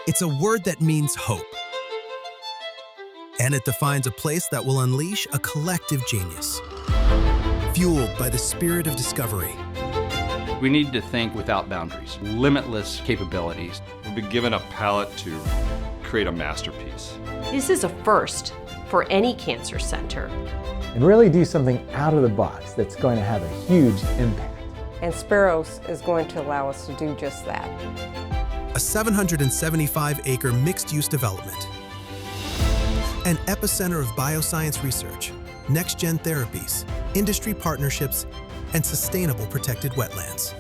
It's a word that means hope. And it defines a place that will unleash a collective genius, fueled by the spirit of discovery. We need to think without boundaries, limitless capabilities. We've been given a palette to create a masterpiece. This is a first for any cancer center. And really do something out of the box that's going to have a huge impact. And Speros is going to allow us to do just that. A 775-acre mixed-use development. An epicenter of bioscience research, next-gen therapies, industry partnerships, and sustainable protected wetlands.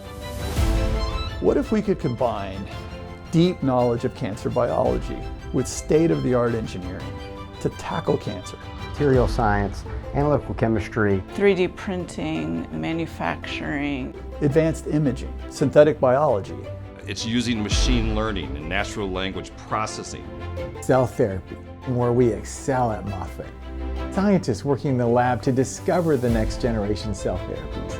What if we could combine deep knowledge of cancer biology with state-of-the-art engineering to tackle cancer? Material science, analytical chemistry, 3D printing, manufacturing, advanced imaging, synthetic biology. It's using machine learning and natural language processing. Cell therapy, where we excel at Moffitt. Scientists working in the lab to discover the next generation cell therapies.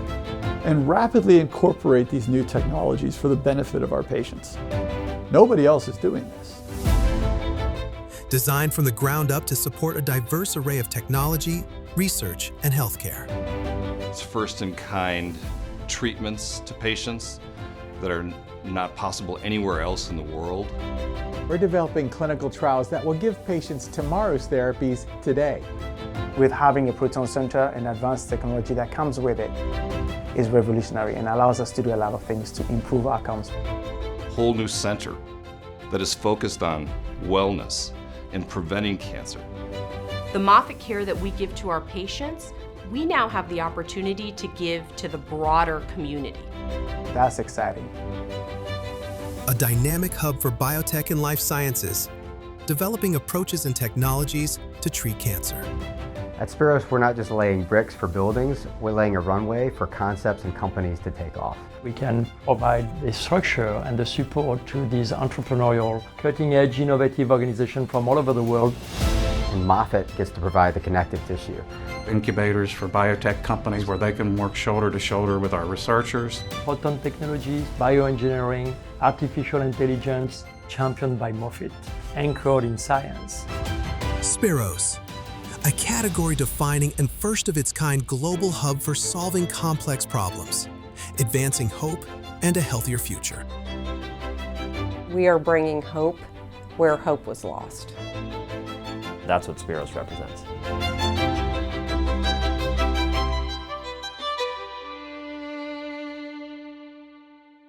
And rapidly incorporate these new technologies for the benefit of our patients. Nobody else is doing this. Designed from the ground up to support a diverse array of technology, research, and healthcare. It's first-in-kind treatments to patients that are not possible anywhere else in the world. We're developing clinical trials that will give patients tomorrow's therapies today. With having a proton center and advanced technology that comes with it is revolutionary and allows us to do a lot of things to improve outcomes. Whole new center that is focused on wellness and preventing cancer. The Moffitt care that we give to our patients, we now have the opportunity to give to the broader community. That's exciting. A dynamic hub for biotech and life sciences, developing approaches and technologies to treat cancer. At Speros, we're not just laying bricks for buildings, we're laying a runway for concepts and companies to take off. We can provide the structure and the support to these entrepreneurial, cutting-edge, innovative organizations from all over the world. And Moffitt gets to provide the connective tissue. Incubators for biotech companies where they can work shoulder to shoulder with our researchers. Proton technologies, bioengineering, artificial intelligence, championed by Moffitt, anchored in science. Speros, a category-defining and first-of-its-kind global hub for solving complex problems, advancing hope and a healthier future. We are bringing hope where hope was lost. That's what Speros represents.